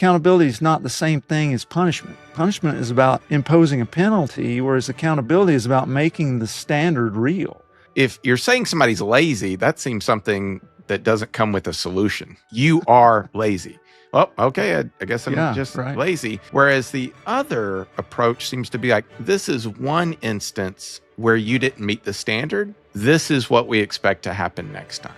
Accountability is not the same thing as punishment. Punishment is about imposing a penalty, whereas accountability is about making the standard real. If you're saying somebody's lazy, that seems something that doesn't come with a solution. You are lazy. Well, okay, I guess I'm just lazy. Whereas the other approach seems to be like, this is one instance where you didn't meet the standard. This is what we expect to happen next time.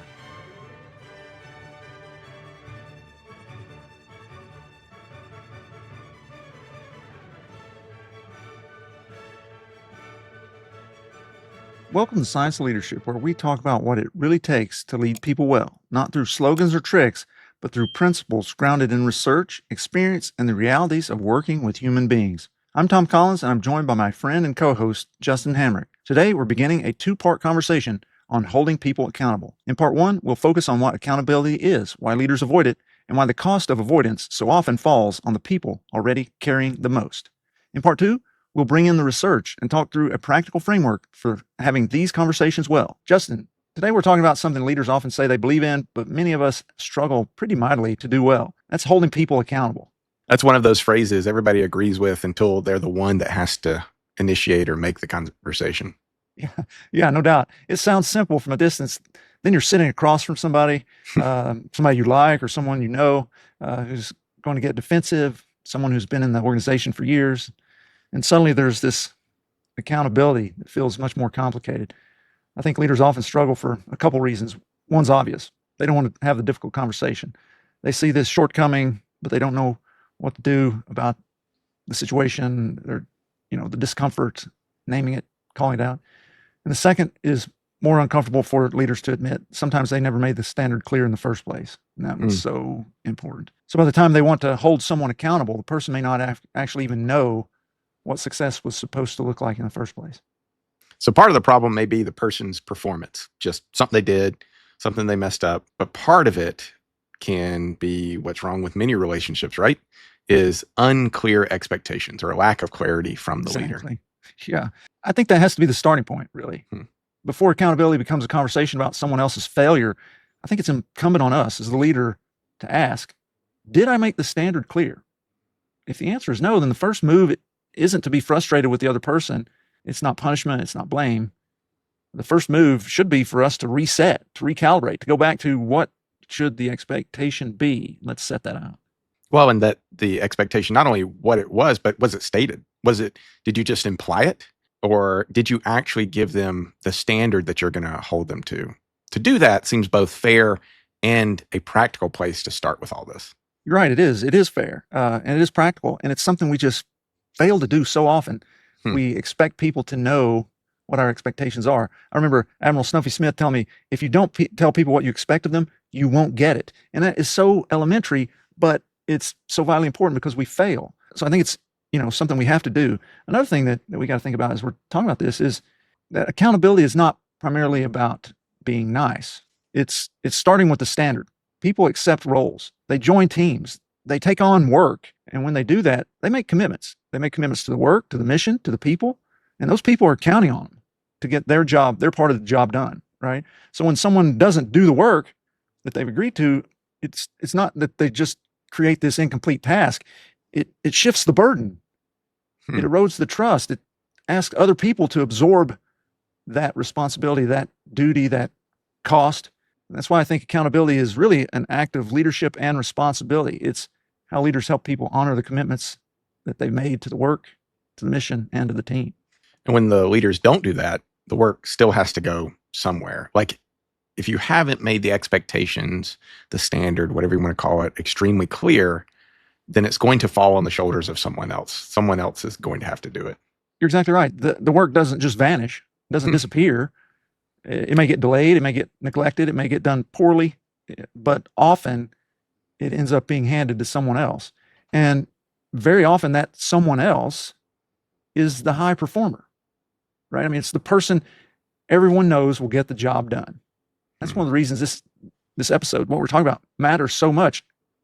Welcome to Science of Leadership, where we talk about what it really takes to lead people well, not through slogans or tricks, but through principles grounded in research, experience, and the realities of working with human beings. I'm Tom Collins, and I'm joined by my friend and co-host, Justin Hamrick. Today, we're beginning a two-part conversation on holding people accountable. In part one, we'll focus on what accountability is, why leaders avoid it, and why the cost of avoidance so often falls on the people already carrying the most. In part two, we'll bring in the research and talk through a practical framework for having these conversations well. Justin, today we're talking about something leaders often say they believe in, but many of us struggle pretty mightily to do well. That's holding people accountable. That's one of those phrases everybody agrees with until they're the one that has to initiate or make the conversation. Yeah, no doubt. It sounds simple from a distance. Then you're sitting across from somebody, somebody you like or someone you know who's going to get defensive, someone who's been in the organization for years. And suddenly there's this accountability that feels much more complicated. I think leaders often struggle for a couple reasons. One's obvious. They don't want to have the difficult conversation. They see this shortcoming, but they don't know what to do about the situation or, the discomfort, naming it, calling it out. And the second is more uncomfortable for leaders to admit. Sometimes they never made the standard clear in the first place. And that was so important. So by the time they want to hold someone accountable, the person may not actually even know what success was supposed to look like in the first place. So part of the problem may be the person's performance, just something they did, something they messed up. But part of it can be what's wrong with many relationships, right? Is unclear expectations or a lack of clarity from the leader. Yeah. I think that has to be the starting point, really. Before accountability becomes a conversation about someone else's failure, I think it's incumbent on us as the leader to ask, did I make the standard clear? If the answer is no, then the first move isn't to be frustrated with the other person. It's not punishment. It's not blame. The first move should be for us to reset, to recalibrate, to go back to what should the expectation be. Let's set that out. Well, and that the expectation, not only what it was, but was it stated? Did you just imply it? Or did you actually give them the standard that you're going to hold them to? To do that seems both fair and a practical place to start with all this. You're right. It is. It is fair. And it is practical. And it's something we just fail to do so often. We expect people to know what our expectations are. I remember Admiral Snuffy Smith telling me, if you don't tell people what you expect of them, you won't get it. And that is so elementary, but it's so vitally important because we fail. So I think it's, something we have to do. Another thing that we got to think about as we're talking about this is that accountability is not primarily about being nice. It's starting with the standard. People accept roles. They join teams. They take on work. And when they do that, they make commitments. They make commitments to the work, to the mission, to the people. And those people are counting on them to get their part of the job done, right? So when someone doesn't do the work that they've agreed to, it's not that they just create this incomplete task. It shifts the burden. It erodes the trust. It asks other people to absorb that responsibility, that duty, that cost. And that's why I think accountability is really an act of leadership and responsibility. It's how leaders help people honor the commitments that they've made to the work, to the mission, and to the team. And when the leaders don't do that, the work still has to go somewhere. Like if you haven't made the expectations, the standard, whatever you want to call it, extremely clear, then it's going to fall on the shoulders of someone else. Someone else is going to have to do it. You're exactly right. The work doesn't just vanish, it doesn't disappear. It may get delayed, it may get neglected, it may get done poorly, but often it ends up being handed to someone else. And very often that someone else is the high performer, right? I mean, it's the person everyone knows will get the job done. That's one of the reasons this episode, what we're talking about, matters so much,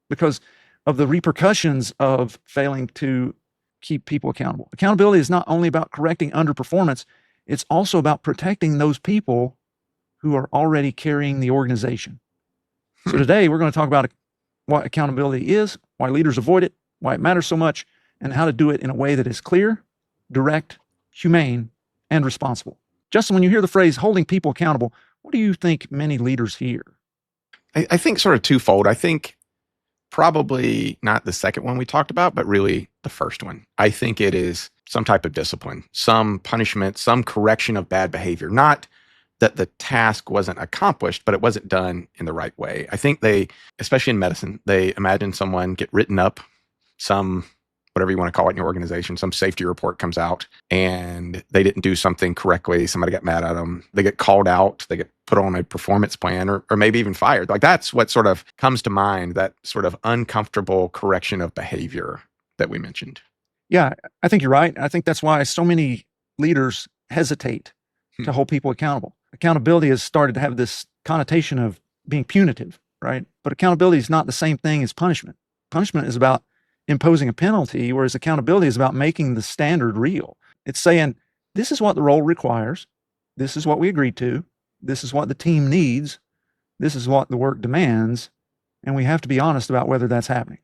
because of the repercussions of failing to keep people accountable. Accountability is not only about correcting underperformance, it's also about protecting those people who are already carrying the organization. So today we're going to talk about what accountability is, why leaders avoid it, why it matters so much, and how to do it in a way that is clear, direct, humane, and responsible. Justin, when you hear the phrase holding people accountable, what do you think many leaders hear? I think sort of twofold. I think probably not the second one we talked about, but really the first one. I think it is some type of discipline, some punishment, some correction of bad behavior. Not that the task wasn't accomplished, but it wasn't done in the right way. I think they, especially in medicine, they imagine someone get written up, some, whatever you want to call it in your organization, some safety report comes out and they didn't do something correctly. Somebody got mad at them. They get called out. They get put on a performance plan or maybe even fired. Like that's what sort of comes to mind, that sort of uncomfortable correction of behavior that we mentioned. Yeah, I think you're right. I think that's why so many leaders hesitate to hold people accountable. Accountability has started to have this connotation of being punitive, right? But accountability is not the same thing as punishment. Punishment is about imposing a penalty, whereas accountability is about making the standard real. It's saying, this is what the role requires. This is what we agreed to. This is what the team needs. This is what the work demands. And we have to be honest about whether that's happening.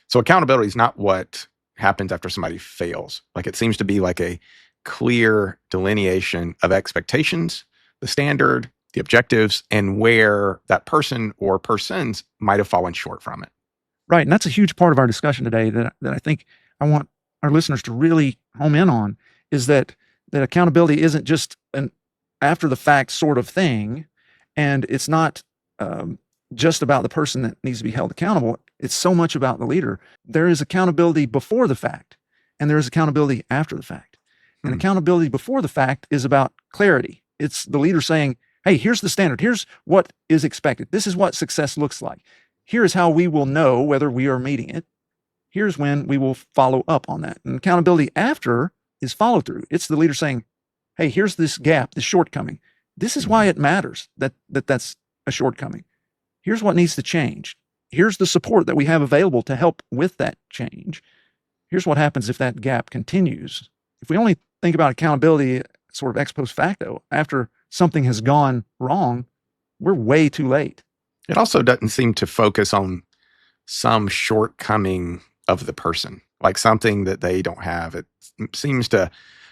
So accountability is not what happens after somebody fails. Like it seems to be like a clear delineation of expectations, the standard, the objectives, and where that person or persons might have fallen short from it. Right. And that's a huge part of our discussion today that I think I want our listeners to really home in on, is that accountability isn't just an after the fact sort of thing. And it's not just about the person that needs to be held accountable. It's so much about the leader. There is accountability before the fact, and there is accountability after the fact. And accountability before the fact is about clarity. It's the leader saying, hey, here's the standard. Here's what is expected. This is what success looks like. Here is how we will know whether we are meeting it. Here's when we will follow up on that. And accountability after is follow through. It's the leader saying, hey, here's this gap, this shortcoming. This is why it matters that's a shortcoming. Here's what needs to change. Here's the support that we have available to help with that change. Here's what happens if that gap continues. If we only think about accountability sort of ex post facto, after something has gone wrong, we're way too late. It also doesn't seem to focus on some shortcoming of the person, like something that they don't have. It seems to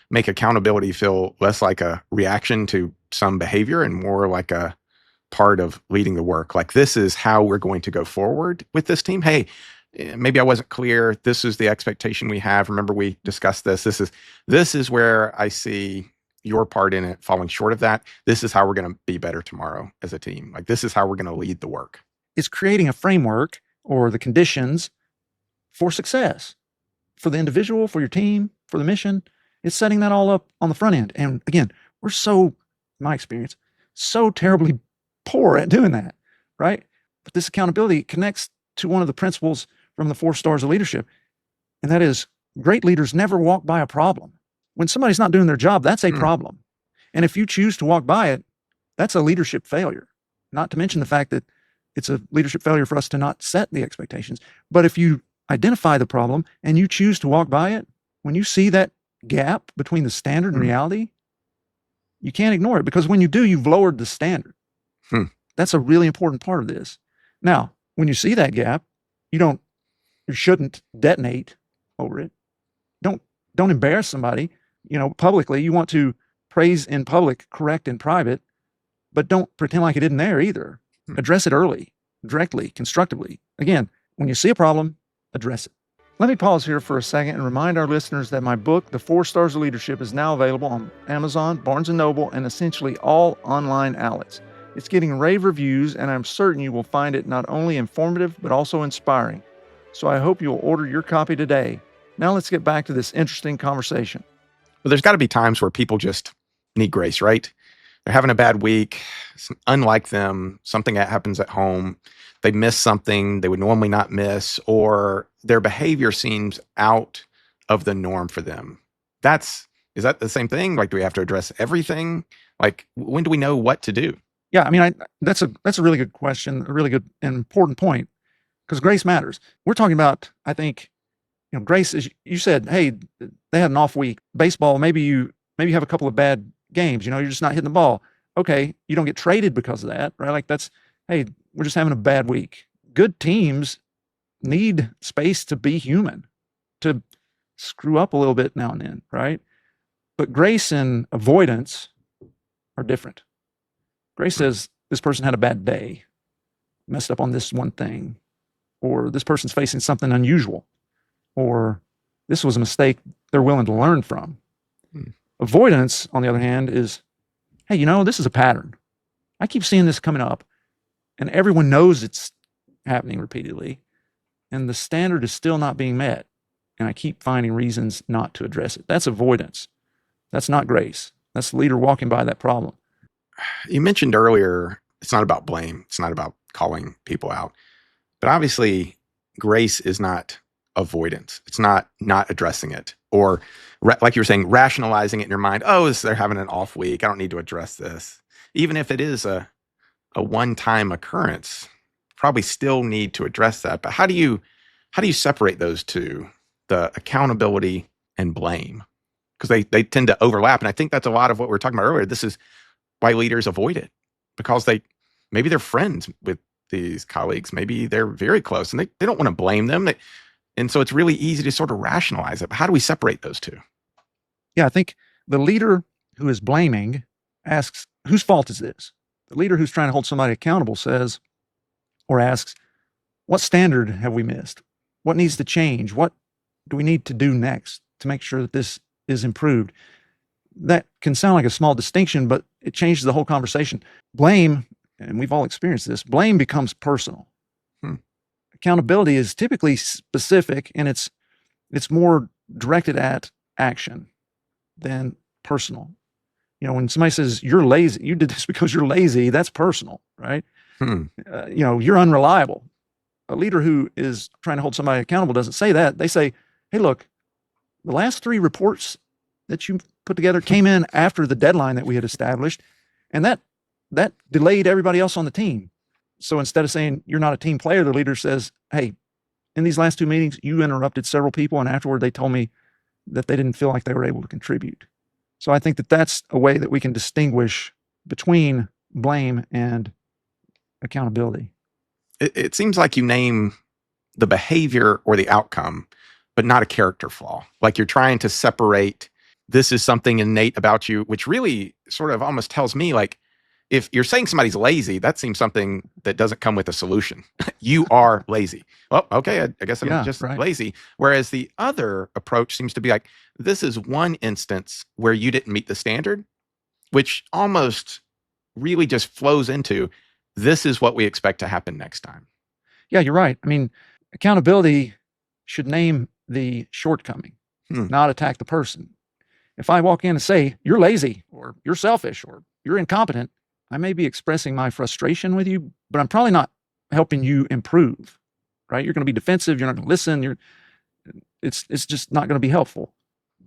make accountability feel less like a reaction to some behavior and more like a part of leading the work. Like, this is how we're going to go forward with this team. Hey, maybe I wasn't clear. This is the expectation we have. Remember, we discussed this. This is where I see your part in it falling short of that. This is how we're going to be better tomorrow as a team. Like, this is how we're going to lead the work. It's creating a framework or the conditions for success for the individual, for your team, for the mission. It's setting that all up on the front end. And again, we're so, in my experience, so terribly poor at doing that, right? But this accountability connects to one of the principles from the 4 stars of leadership. And that is, great leaders never walk by a problem. When somebody's not doing their job, that's a problem. And if you choose to walk by it, that's a leadership failure. Not to mention the fact that it's a leadership failure for us to not set the expectations. But if you identify the problem and you choose to walk by it, when you see that gap between the standard and reality, you can't ignore it, because when you do, you've lowered the standard. That's a really important part of this. Now, when you see that gap, you shouldn't detonate over it. Don't embarrass somebody, publicly. You want to praise in public, correct in private, but don't pretend like it isn't there either. Address it early, directly, constructively. Again, when you see a problem, address it. Let me pause here for a second and remind our listeners that my book, The 4 Stars of Leadership, is now available on Amazon, Barnes & Noble, and essentially all online outlets. It's getting rave reviews, and I'm certain you will find it not only informative, but also inspiring. So I hope you'll order your copy today. Now let's get back to this interesting conversation. Well, there's got to be times where people just need grace, right? They're having a bad week. It's unlike them. Something that happens at home. They miss something they would normally not miss, or their behavior seems out of the norm for them. Is that the same thing? Like, do we have to address everything? Like, when do we know what to do? Yeah, I mean, that's a really good question, a really good and important point, because grace matters. We're talking about, I think, grace is, you said, hey, they had an off week. Baseball, maybe you have a couple of bad games, you're just not hitting the ball. Okay, you don't get traded because of that, right? Like, that's, hey, we're just having a bad week. Good teams need space to be human, to screw up a little bit now and then, right? But grace and avoidance are different. Grace says this person had a bad day, messed up on this one thing, or this person's facing something unusual, or this was a mistake they're willing to learn from. Avoidance, on the other hand, is, hey, this is a pattern. I keep seeing this coming up, and everyone knows it's happening repeatedly, and the standard is still not being met, and I keep finding reasons not to address it. That's avoidance. That's not grace. That's the leader walking by that problem. You mentioned earlier, it's not about blame. It's not about calling people out. But obviously, grace is not avoidance. It's not addressing it. Or like you were saying, rationalizing it in your mind. Oh, they're having an off week. I don't need to address this. Even if it is a one-time occurrence, probably still need to address that. But how do you separate those two, the accountability and blame? Because they tend to overlap. And I think that's a lot of what we were talking about earlier. This is why leaders avoid it, because maybe they're friends with these colleagues. Maybe they're very close and they don't want to blame them. And so it's really easy to sort of rationalize it. But how do we separate those two? Yeah, I think the leader who is blaming asks, whose fault is this? The leader who's trying to hold somebody accountable says, or asks, what standard have we missed? What needs to change? What do we need to do next to make sure that this is improved? That can sound like a small distinction, but it changes the whole conversation. Blame, and we've all experienced this, blame becomes personal. Accountability is typically specific, and it's more directed at action than personal. When somebody says, you're lazy, you did this because you're lazy, that's personal, right? You're unreliable. A leader who is trying to hold somebody accountable doesn't say that. They say, hey, look, the last 3 reports that you put together came in after the deadline that we had established, and that delayed everybody else on the team. So instead of saying you're not a team player, the leader says, hey, in these last 2 meetings, you interrupted several people, and afterward they told me that they didn't feel like they were able to contribute. So I think that that's a way that we can distinguish between blame and accountability. It seems like you name the behavior or the outcome, but not a character flaw. Like you're trying to separate, this is something innate about you, which really sort of almost tells me, like, if you're saying somebody's lazy, that seems something that doesn't come with a solution. You are lazy. Well, okay, I guess I'm just lazy. Whereas the other approach seems to be like, this is one instance where you didn't meet the standard, which almost really just flows into, this is what we expect to happen next time. Yeah, you're right. I mean, accountability should name the shortcoming, not attack the person. If I walk in and say, you're lazy, or you're selfish, or you're incompetent, I may be expressing my frustration with you, but I'm probably not helping you improve, right? You're going to be defensive. You're not going to listen. It's just not going to be helpful.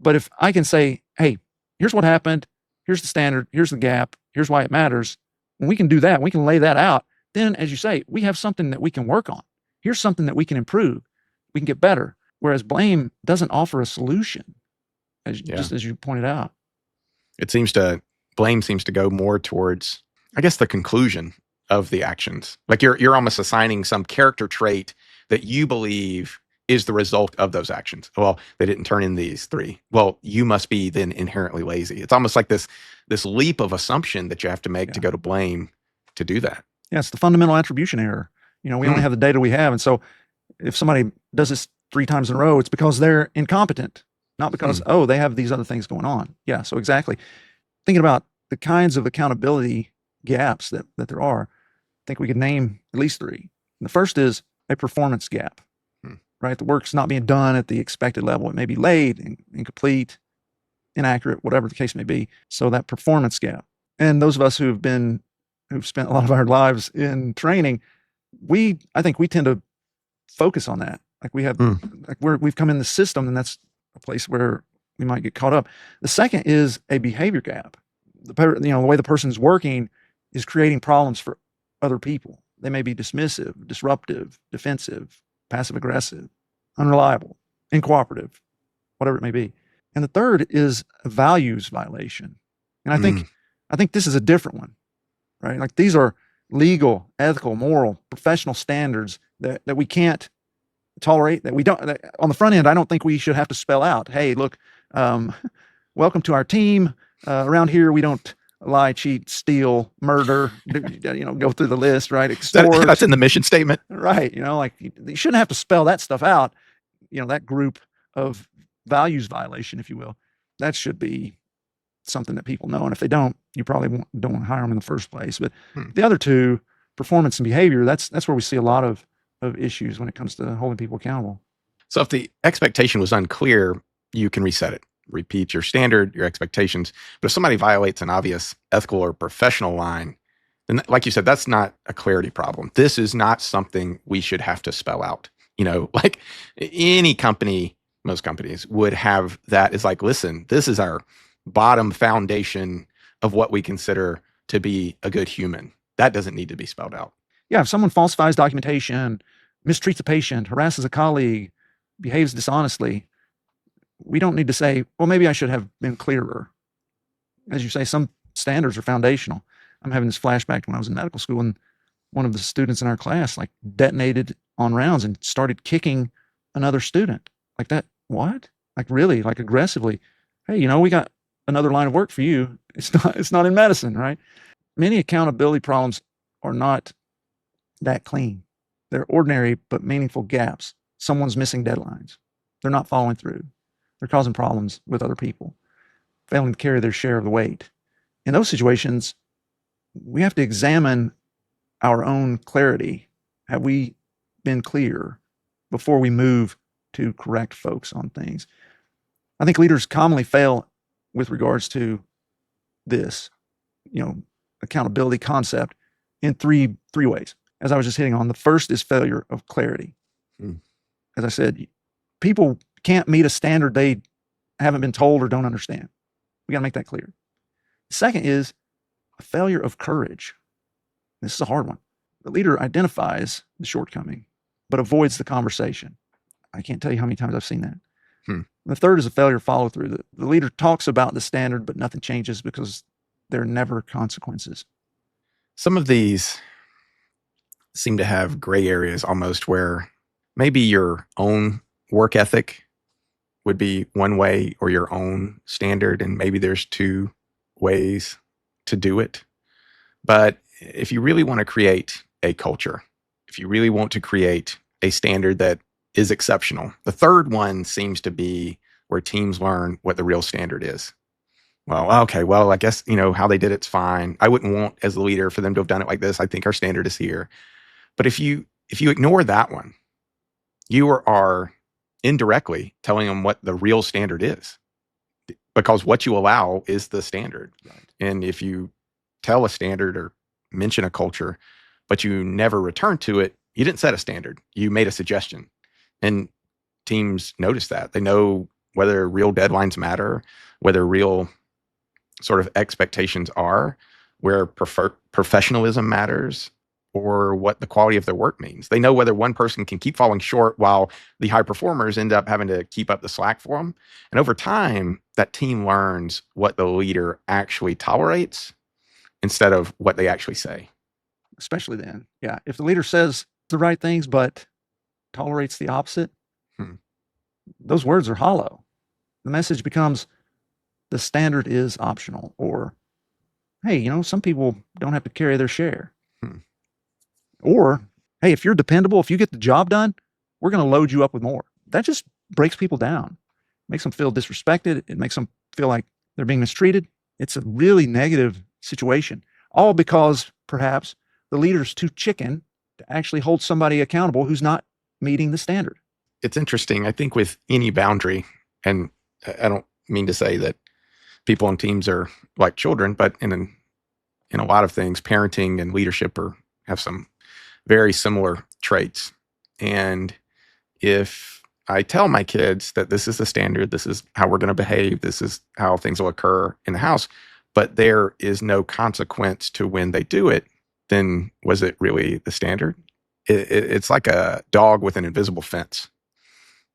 But if I can say, hey, here's what happened. Here's the standard. Here's the gap. Here's why it matters. When we can do that, we can lay that out. Then, as you say, we have something that we can work on. Here's something that we can improve. We can get better. Whereas blame doesn't offer a solution, just as you pointed out. Blame seems to go more towards, I guess, the conclusion of the actions. Like you're almost assigning some character trait that you believe is the result of those actions. Well, they didn't turn in these 3. Well, you must be then inherently lazy. It's almost like this leap of assumption that you have to make to go to blame to do that. Yeah, it's the fundamental attribution error. We only have the data we have. And so if somebody does this 3 times in a row, it's because they're incompetent, not because, they have these other things going on. Yeah, so exactly. Thinking about the kinds of accountability gaps that there are, I think we could name at least 3. And the first is a performance gap, right? The work's not being done at the expected level. It may be late, incomplete, inaccurate, whatever the case may be. So that performance gap. And those of us who've spent a lot of our lives in training, I think we tend to focus on that. Like we have, we've come in the system, and that's a place where we might get caught up. The second is a behavior gap. The way the person's working is creating problems for other people. They may be dismissive, disruptive, defensive, passive-aggressive, unreliable, incooperative, whatever it may be. And the third is a values violation. And I think this is a different one, right? Like these are legal, ethical, moral, professional standards that we can't tolerate, that we don't, that on the front end, I don't think we should have to spell out, hey, look, welcome to our team. Around here, we don't lie, cheat, steal, murder, go through the list, right? Extort. That's in the mission statement. Right. Like you shouldn't have to spell that stuff out. That group of values violation, if you will, that should be something that people know. And if they don't, you probably don't want to hire them in the first place. But the other two, performance and behavior, that's where we see a lot of issues when it comes to holding people accountable. So if the expectation was unclear, you can reset it. Repeat your standard, your expectations. But if somebody violates an obvious ethical or professional line, then like you said, that's not a clarity problem. This is not something we should have to spell out. Like any company, most companies would have that as like, listen, this is our bottom foundation of what we consider to be a good human. That doesn't need to be spelled out. Yeah, if someone falsifies documentation, mistreats a patient, harasses a colleague, behaves dishonestly, we don't need to say, well, maybe I should have been clearer. As you say, some standards are foundational. I'm having this flashback to when I was in medical school, and one of the students in our class like detonated on rounds and started kicking another student. Like that, what? Like really, like aggressively. Hey, we got another line of work for you. It's not in medicine, right? Many accountability problems are not that clean. They're ordinary but meaningful gaps. Someone's missing deadlines. They're not following through. They're causing problems with other people, failing to carry their share of the weight. In those situations, we have to examine our own clarity. Have we been clear before we move to correct folks on things? I think leaders commonly fail with regards to this, accountability concept in three ways. As I was just hitting on, the first is failure of clarity. As I said, people can't meet a standard they haven't been told or don't understand. We got to make that clear. The second is a failure of courage. This is a hard one. The leader identifies the shortcoming, but avoids the conversation. I can't tell you how many times I've seen that. The third is a failure of follow through. The leader talks about the standard, but nothing changes because there are never consequences. Some of these seem to have gray areas almost, where maybe your own work ethic would be one way, or your own standard, and maybe there's two ways to do it. But if you really want to create a culture, if you really want to create a standard that is exceptional, the third one seems to be where teams learn what the real standard is. Well, okay, I guess, how they did it's fine. I wouldn't want, as the leader, for them to have done it like this. I think our standard is here. But if you ignore that one, you are indirectly telling them what the real standard is, because what you allow is the standard. Right. And if you tell a standard or mention a culture, but you never return to it, you didn't set a standard. You made a suggestion. And teams notice that. They know whether real deadlines matter, whether real sort of expectations are, where professionalism matters, or what the quality of their work means. They know whether one person can keep falling short while the high performers end up having to keep up the slack for them. And over time, that team learns what the leader actually tolerates instead of what they actually say. Especially then. Yeah. If the leader says the right things, but tolerates the opposite, those words are hollow. The message becomes the standard is optional, or, hey, some people don't have to carry their share. Or, hey, if you're dependable, if you get the job done, we're going to load you up with more. That just breaks people down, makes them feel disrespected. It makes them feel like they're being mistreated. It's a really negative situation, all because perhaps the leader's too chicken to actually hold somebody accountable who's not meeting the standard. It's interesting. I think with any boundary, and I don't mean to say that people on teams are like children, but in a lot of things, parenting and leadership have some very similar traits. And if I tell my kids that this is the standard, this is how we're going to behave, this is how things will occur in the house, but there is no consequence to when they do it, then was it really the standard? It's like a dog with an invisible fence.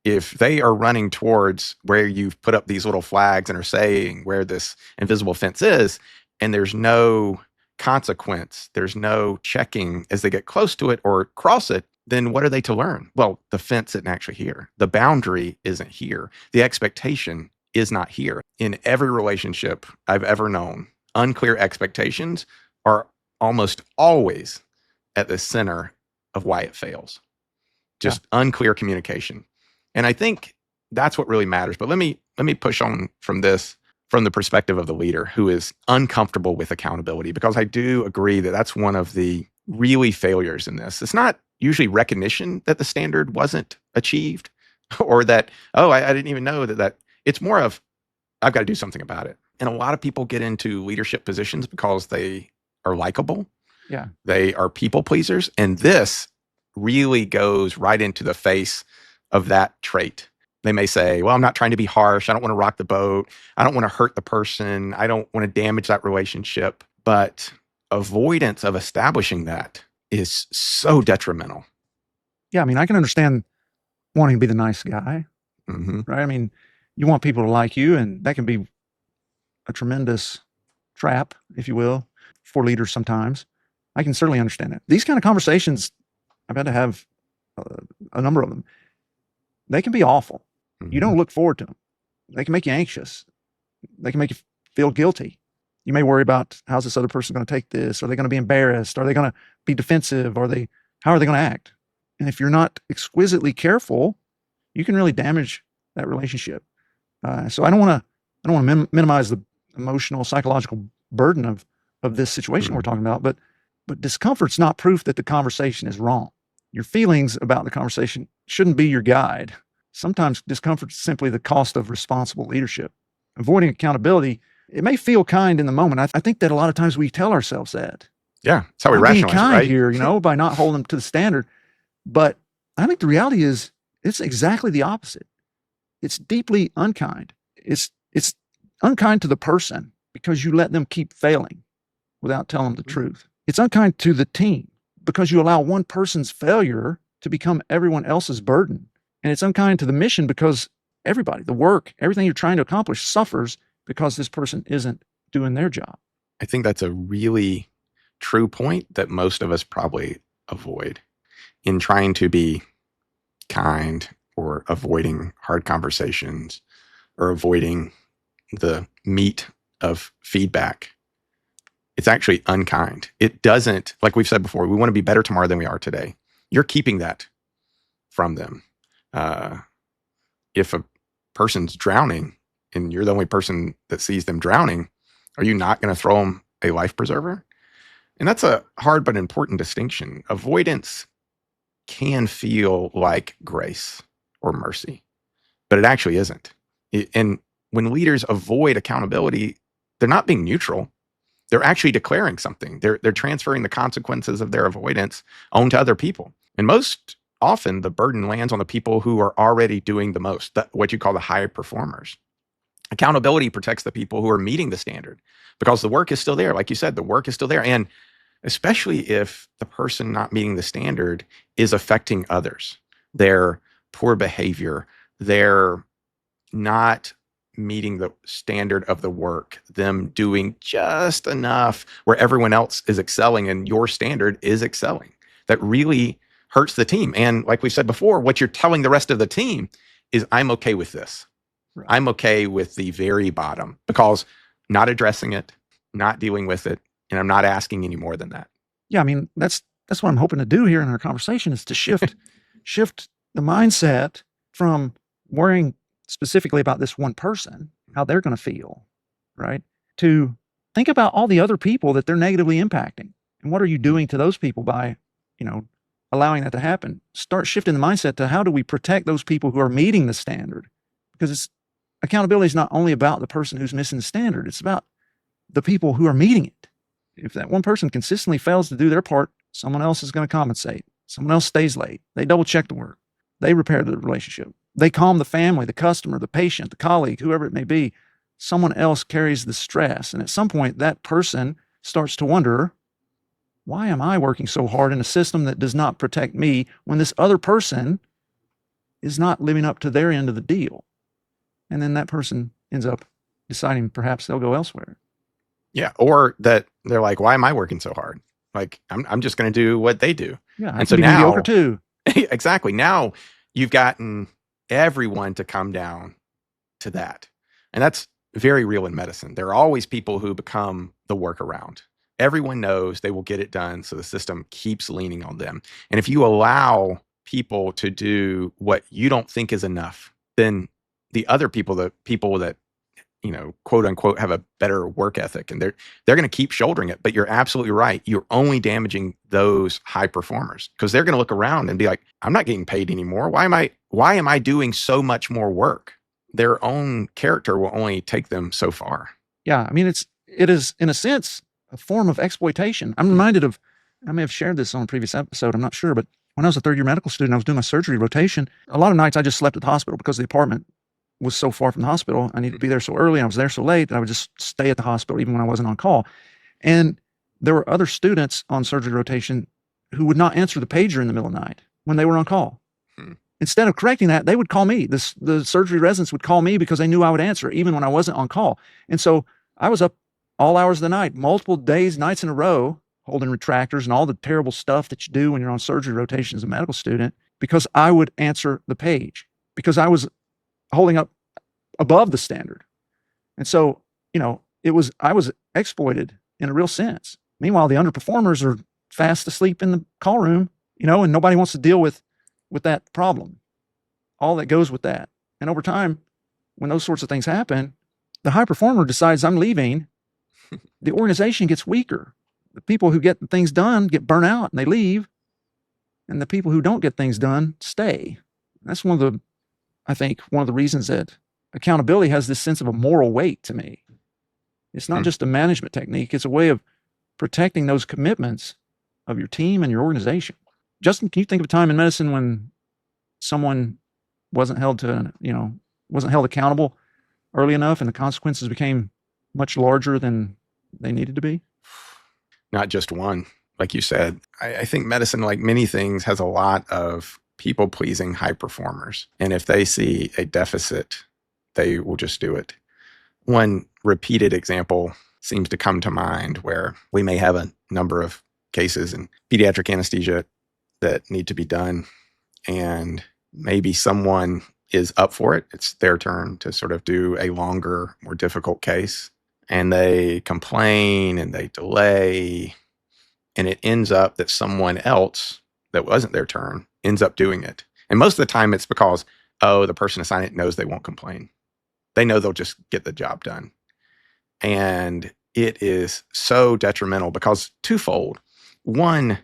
If they are running towards where you've put up these little flags and are saying where this invisible fence is, and there's no consequence, there's no checking as they get close to it or cross it, then what are they to learn? Well, the fence isn't actually here. The boundary isn't here. The expectation is not here. In every relationship I've ever known, unclear expectations are almost always at the center of why it fails. Just unclear communication. And I think that's what really matters. But let me push on from this from the perspective of the leader who is uncomfortable with accountability, because I do agree that that's one of the really failures in this. It's not usually recognition that the standard wasn't achieved or that, I didn't even know that it's more of, I've got to do something about it. And a lot of people get into leadership positions because they are likable. Yeah. They are people pleasers. And this really goes right into the face of that trait. They may say, well, I'm not trying to be harsh. I don't want to rock the boat. I don't want to hurt the person. I don't want to damage that relationship. But avoidance of establishing that is so detrimental. Yeah. I mean, I can understand wanting to be the nice guy, right? I mean, you want people to like you, and that can be a tremendous trap, if you will, for leaders sometimes. I can certainly understand that. These kind of conversations, I've had to have a number of them. They can be awful. You don't look forward to them. They can make you anxious. They can make you feel guilty. You may worry about, how's this other person going to take this? Are they going to be embarrassed? Are they going to be defensive? How are they going to act? And if you're not exquisitely careful, you can really damage that relationship. So I don't want to minimize the emotional, psychological burden of this situation we're talking about, but discomfort's not proof that the conversation is wrong. Your feelings about the conversation shouldn't be your guide. Sometimes discomfort is simply the cost of responsible leadership. Avoiding accountability, it may feel kind in the moment. I think that a lot of times we tell ourselves that. Yeah, that's how we rationalize being kind, right? Here, by not holding them to the standard. But I think the reality is it's exactly the opposite. It's deeply unkind. It's unkind to the person because you let them keep failing without telling them the truth. It's unkind to the team because you allow one person's failure to become everyone else's burden. And it's unkind to the mission because everybody, the work, everything you're trying to accomplish suffers because this person isn't doing their job. I think that's a really true point that most of us probably avoid in trying to be kind or avoiding hard conversations or avoiding the meat of feedback. It's actually unkind. It doesn't, like we've said before, we want to be better tomorrow than we are today. You're keeping that from them. If a person's drowning and you're the only person that sees them drowning, are you not going to throw them a life preserver? And that's a hard but important distinction. Avoidance can feel like grace or mercy, but it actually isn't. And when leaders avoid accountability, they're not being neutral. They're actually declaring something. They're transferring the consequences of their avoidance onto other people. And most often the burden lands on the people who are already doing the most, what you call the high performers. Accountability protects the people who are meeting the standard because the work is still there. Like you said, the work is still there. And especially if the person not meeting the standard is affecting others, their poor behavior, their not meeting the standard of the work, them doing just enough where everyone else is excelling and your standard is excelling. That really hurts the team. And like we said before, what you're telling the rest of the team is, I'm okay with this. Right. I'm okay with the very bottom because not addressing it, not dealing with it, and I'm not asking any more than that. Yeah, I mean, that's what I'm hoping to do here in our conversation is to shift the mindset from worrying specifically about this one person, how they're going to feel, right? To think about all the other people that they're negatively impacting. And what are you doing to those people by, allowing that to happen? Start shifting the mindset to how do we protect those people who are meeting the standard? Because accountability is not only about the person who's missing the standard, it's about the people who are meeting it. If that one person consistently fails to do their part, someone else is going to compensate. Someone else stays late. They double check the work. They repair the relationship. They calm the family, the customer, the patient, the colleague, whoever it may be. Someone else carries the stress. And at some point, that person starts to wonder, why am I working so hard in a system that does not protect me when this other person is not living up to their end of the deal? And then that person ends up deciding perhaps they'll go elsewhere. Yeah. Or that they're like, why am I working so hard? Like, I'm just going to do what they do. Yeah. And so now, mediocre too. Exactly. Now you've gotten everyone to come down to that. And that's very real in medicine. There are always people who become the workaround. Everyone knows they will get it done, so the system keeps leaning on them. And if you allow people to do what you don't think is enough, then the other people, the people that, quote unquote, have a better work ethic, and they're going to keep shouldering it. But you're absolutely right. You're only damaging those high performers, because they're going to look around and be like, I'm not getting paid anymore. Why am I doing so much more work? Their own character will only take them so far. Yeah. I mean, it is in a sense a form of exploitation. I'm reminded of, I may have shared this on a previous episode, I'm not sure, but when I was a third year medical student, I was doing my surgery rotation. A lot of nights I just slept at the hospital because the apartment was so far from the hospital. I needed to be there so early. I was there so late that I would just stay at the hospital even when I wasn't on call. And there were other students on surgery rotation who would not answer the pager in the middle of the night when they were on call. Instead of correcting that, they would call me. The surgery residents would call me because they knew I would answer even when I wasn't on call. And so I was up all hours of the night, multiple days, nights in a row, holding retractors and all the terrible stuff that you do when you're on surgery rotation as a medical student, because I would answer the page, because I was holding up above the standard. And so, I was exploited in a real sense. Meanwhile, the underperformers are fast asleep in the call room, and nobody wants to deal with that problem, all that goes with that. And over time, when those sorts of things happen, the high performer decides I'm leaving. The organization gets weaker. The people who get things done get burnt out and they leave. And the people who don't get things done stay. That's one of the reasons that accountability has this sense of a moral weight to me. It's not just a management technique. It's a way of protecting those commitments of your team and your organization. Justin, can you think of a time in medicine when someone wasn't held accountable early enough and the consequences became much larger than they needed to be? Not just one, like you said. I think medicine, like many things, has a lot of people-pleasing high performers. And if they see a deficit, they will just do it. One repeated example seems to come to mind where we may have a number of cases in pediatric anesthesia that need to be done, and maybe someone is up for it. It's their turn to sort of do a longer, more difficult case, and they complain and they delay, and it ends up that someone else that wasn't their turn ends up doing it. And most of the time it's because, the person assigned it knows they won't complain. They know they'll just get the job done. And it is so detrimental because twofold. One,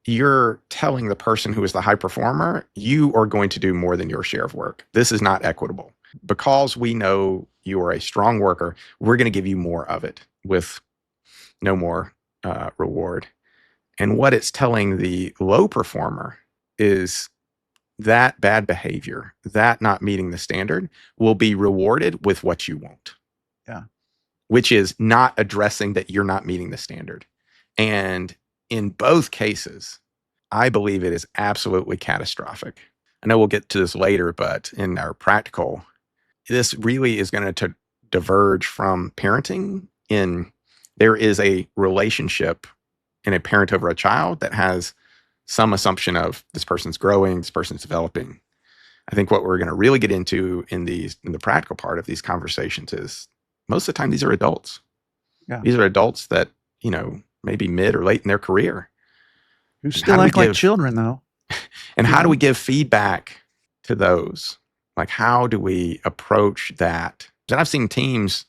you're telling the person who is the high performer, you are going to do more than your share of work. This is not equitable. Because we know you are a strong worker, we're going to give you more of it with no more reward. And what it's telling the low performer is that bad behavior, that not meeting the standard, will be rewarded with what you want. Yeah. Which is not addressing that you're not meeting the standard. And in both cases, I believe it is absolutely catastrophic. I know we'll get to this later, but in our practical, this really is going to diverge from parenting. There is a relationship in a parent over a child that has some assumption of this person's growing, this person's developing. I think what we're going to really get into in the practical part of these conversations is most of the time these are adults. Yeah. These are adults that, maybe mid or late in their career. Who still act like children, though. And how do we give feedback to those? Like, how do we approach that? And I've seen teams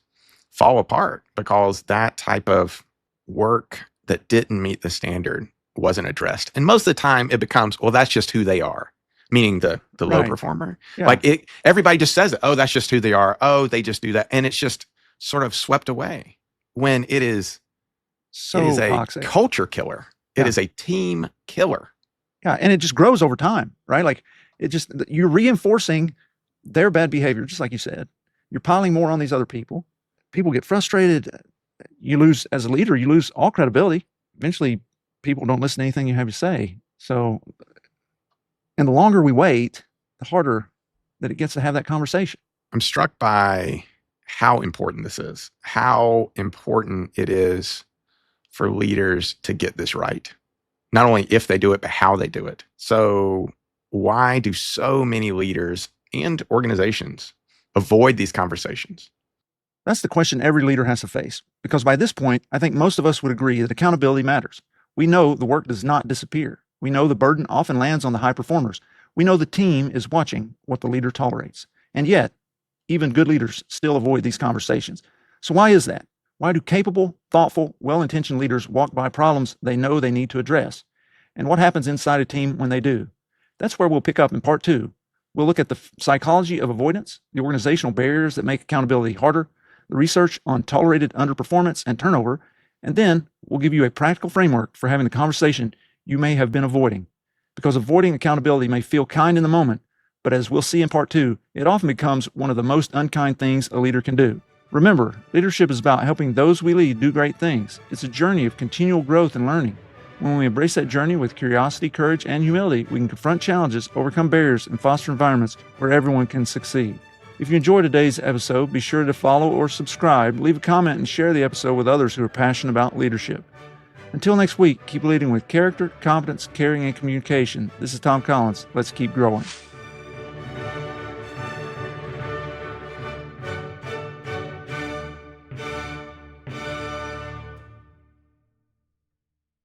fall apart because that type of work that didn't meet the standard wasn't addressed. And most of the time it becomes, well, that's just who they are, meaning the low performer. Yeah. Like everybody just says it. Oh, that's just who they are. Oh, they just do that. And it's just sort of swept away when it is a toxic culture killer. It is a team killer. Yeah. And it just grows over time, right? Like you're reinforcing their bad behavior, just like you said. You're piling more on these other people. People get frustrated. You lose, as a leader, you lose all credibility. Eventually, people don't listen to anything you have to say. So, and the longer we wait, the harder that it gets to have that conversation. I'm struck by how important this is, how important it is for leaders to get this right. Not only if they do it, but how they do it. So why do so many leaders and organizations avoid these conversations? That's the question every leader has to face, because by this point, I think most of us would agree that accountability matters. We know the work does not disappear. We know the burden often lands on the high performers. We know the team is watching what the leader tolerates. And yet, even good leaders still avoid these conversations. So why is that? Why do capable, thoughtful, well-intentioned leaders walk by problems they know they need to address? And what happens inside a team when they do? That's where we'll pick up in part 2. We'll look at the psychology of avoidance, the organizational barriers that make accountability harder, the research on tolerated underperformance and turnover, and then we'll give you a practical framework for having the conversation you may have been avoiding. Because avoiding accountability may feel kind in the moment, but as we'll see in part 2, it often becomes one of the most unkind things a leader can do. Remember, leadership is about helping those we lead do great things. It's a journey of continual growth and learning. When we embrace that journey with curiosity, courage, and humility, we can confront challenges, overcome barriers, and foster environments where everyone can succeed. If you enjoyed today's episode, be sure to follow or subscribe, leave a comment, and share the episode with others who are passionate about leadership. Until next week, keep leading with character, competence, caring, and communication. This is Tom Collins. Let's keep growing.